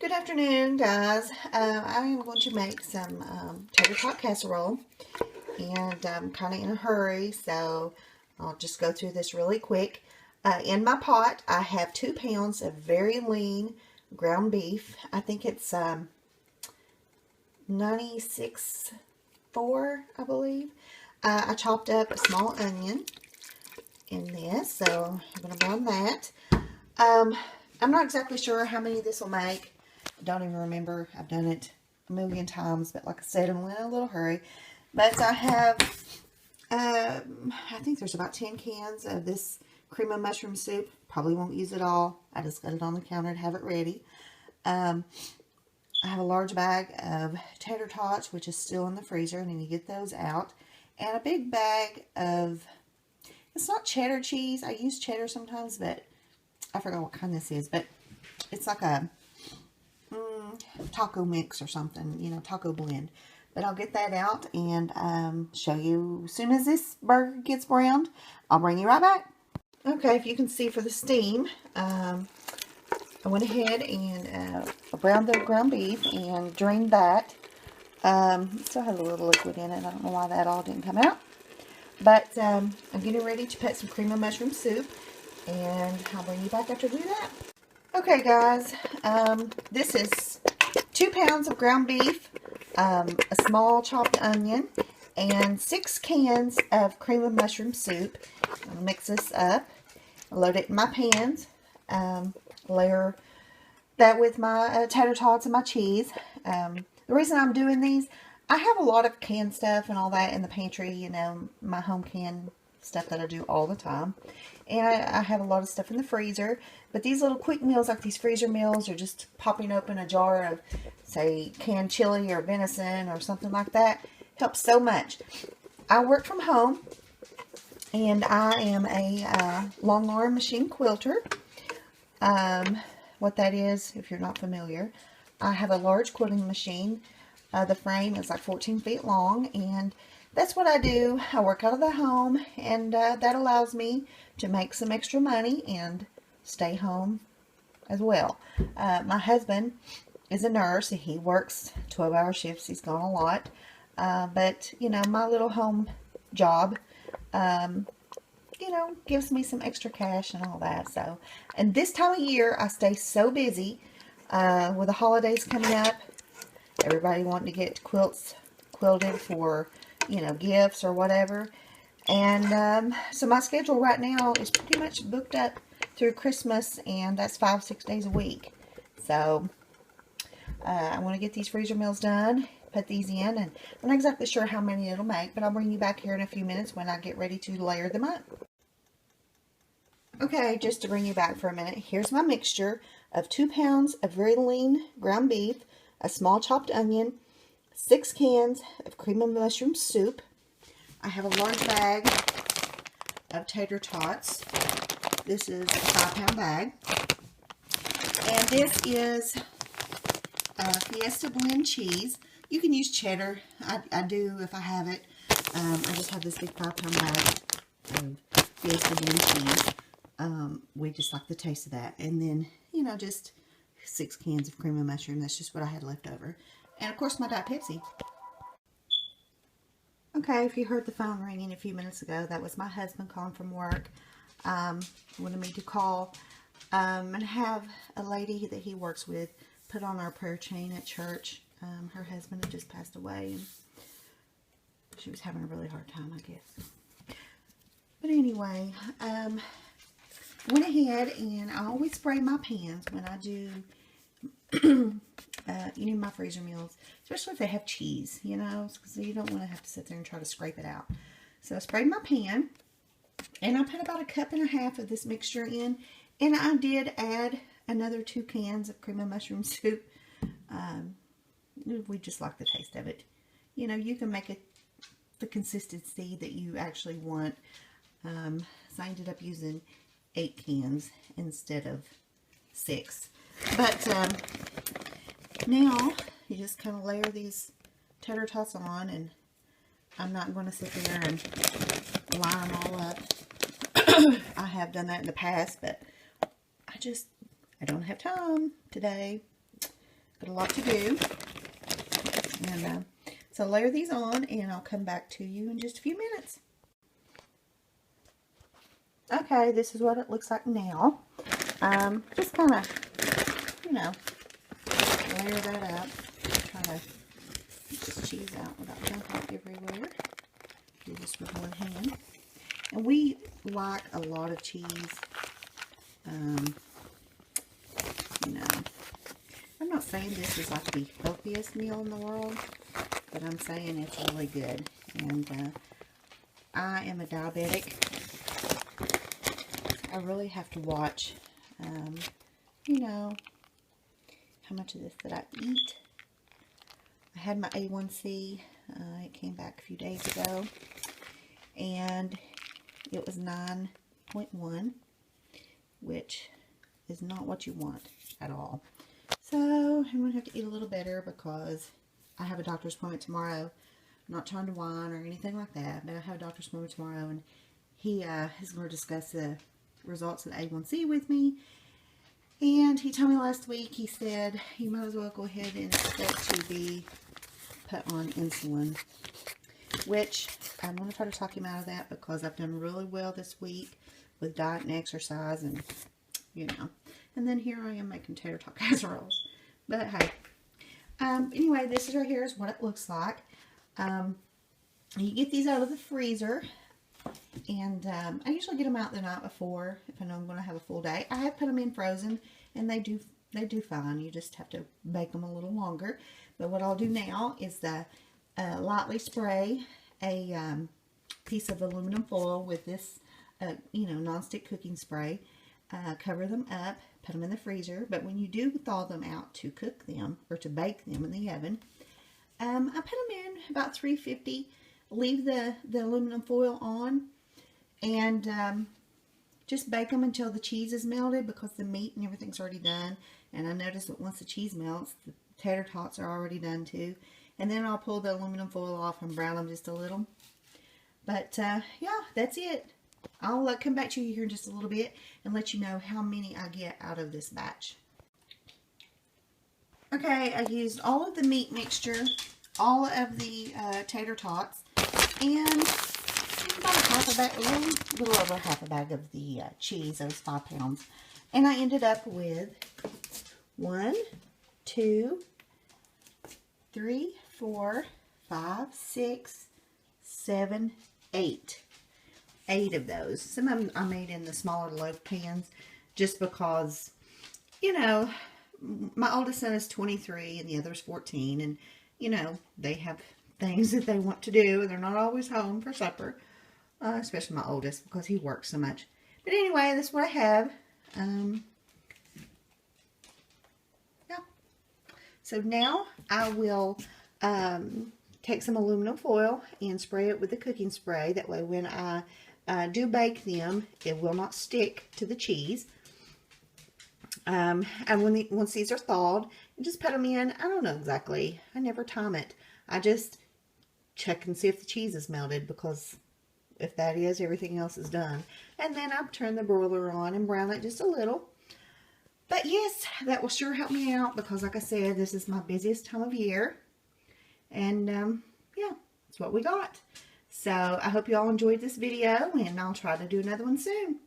Good afternoon, guys. I am going to make some tater tot casserole, and I'm kind of in a hurry, so I'll just go through this really quick. In my pot, I have 2 pounds of very lean ground beef. I think it's 96.4, I believe. I chopped up a small onion in this, so I'm going to brown that. I'm not exactly sure how many this will make. I don't even remember. I've done it a million times, but like I said, I'm in a little hurry. But I have, I think there's about 10 cans of this cream of mushroom soup. Probably won't use it all. I just got it on the counter to have it ready. I have a large bag of tater tots, which is still in the freezer. I need to get those out. And a big bag of, it's not cheddar cheese. I use cheddar sometimes, but I forgot what kind this is. But it's like a taco mix or something, you know, taco blend. But I'll get that out and show you as soon as this burger gets browned. I'll bring you right back. Okay, if you can see for the steam, I went ahead and browned the ground beef and drained that. Still had a little liquid in it. I don't know why that all didn't come out. But I'm getting ready to put some cream of mushroom soup, and I'll bring you back after I do that. Okay, guys, this is 2 pounds of ground beef, a small chopped onion, and 6 cans of cream of mushroom soup. I'll mix this up, load it in my pans, layer that with my tater tots and my cheese. The reason I'm doing these, I have a lot of canned stuff and all that in the pantry, you know, my home canned stuff that I do all the time. And I have a lot of stuff in the freezer. But these little quick meals, like these freezer meals, or just popping open a jar of, say, canned chili or venison or something like that, helps so much. I work from home, and I am a long arm machine quilter. What that is, if you're not familiar, I have a large quilting machine. The frame is like 14 feet long, and that's what I do. I work out of the home, and that allows me to make some extra money and stay home as well. My husband is a nurse, and he works 12-hour shifts. He's gone a lot. But, you know, my little home job, you know, gives me some extra cash and all that. So, and this time of year, I stay so busy with the holidays coming up. Everybody wanting to get quilts quilted for, you know, gifts or whatever. And so my schedule right now is pretty much booked up through Christmas, and that's 5-6 days a week. So I want to get these freezer meals done, put these in, and I'm not exactly sure how many it'll make, but I'll bring you back here in a few minutes when I get ready to layer them up. Okay, just to bring you back for a minute, here's my mixture of 2 pounds of very lean ground beef, a small chopped onion, 6 cans of cream of mushroom soup. I have a large bag of tater tots. This is a 5-pound bag. And this is Fiesta blend cheese. You can use cheddar. I do if I have it. I just have this big 5-pound bag of Fiesta blend cheese. We just like the taste of that. And then, you know, just 6 cans of cream of mushroom. That's just what I had left over. And of course my Diet Pepsi. Okay, if you heard the phone ringing a few minutes ago, that was my husband calling from work. Wanted me to call and have a lady that he works with put on our prayer chain at church. Her husband had just passed away, and she was having a really hard time, I guess. But anyway, went ahead, and I always spray my pans when I do you know, my freezer meals, especially if they have cheese, you know, because you don't want to have to sit there and try to scrape it out. So I sprayed my pan, and I put about 1.5 cups of this mixture in, and I did add another 2 cans of cream of mushroom soup. We just like the taste of it. You know, you can make it the consistency that you actually want. So I ended up using 8 cans instead of 6. But now you just kind of layer these tater tots on, and I'm not going to sit there and line them all up. I have done that in the past, but I don't have time today. Got a lot to do. And so layer these on, and I'll come back to you in just a few minutes. Okay, this is what it looks like now. Just kind of, you know, layer that up. Try to get this cheese out without jumping everywhere. Do this with one hand. And we like a lot of cheese. You know, I'm not saying this is like the healthiest meal in the world, but I'm saying it's really good. And I am a diabetic. I really have to watch, you know, how much of this that I eat. I had my A1C. It came back a few days ago, and it was 9.1, which is not what you want at all. So I'm going to have to eat a little better because I have a doctor's appointment tomorrow. I'm not trying to whine or anything like that, but I have a doctor's appointment tomorrow, and he is going to discuss the results of the A1C with me. And he told me last week, he said, you might as well go ahead and expect to be put on insulin, which I'm going to try to talk him out of that because I've done really well this week with diet and exercise, and you know. And then here I am making tater tot casseroles. But hey, anyway, this is right here is what it looks like. You get these out of the freezer, and I usually get them out the night before if I know I'm going to have a full day. I have put them in frozen, and they do fine. You just have to bake them a little longer. But what I'll do now is lightly spray a piece of aluminum foil with this, you know, nonstick cooking spray. Cover them up, put them in the freezer. But when you do thaw them out to cook them or to bake them in the oven, I put them in about 350. Leave the aluminum foil on, and just bake them until the cheese is melted, because the meat and everything's already done. And I noticed that once the cheese melts, the tater tots are already done too. And then I'll pull the aluminum foil off and brown them just a little. But yeah, that's it. I'll come back to you here in just a little bit and let you know how many I get out of this batch. Okay, I used all of the meat mixture, all of the tater tots, and about half a bag, a little over half a bag of the cheese. That was 5 pounds. And I ended up with 1, 2, 3, 4, 5, 6, 7, 8. 8 of those. Some of them I made in the smaller loaf pans just because, you know, my oldest son is 23 and the other's 14, and you know, they have things that they want to do, and they're not always home for supper, especially my oldest because he works so much. But anyway, that's what I have. Yeah. So now I will take some aluminum foil and spray it with the cooking spray. That way when I do bake them, it will not stick to the cheese. And once these are thawed, just put them in. I don't know exactly. I never time it. I just check and see if the cheese is melted, because if that is, everything else is done. And then I'll turn the broiler on and brown it just a little. But yes, that will sure help me out, because like I said, this is my busiest time of year. And yeah, that's what we got. So I hope you all enjoyed this video, and I'll try to do another one soon.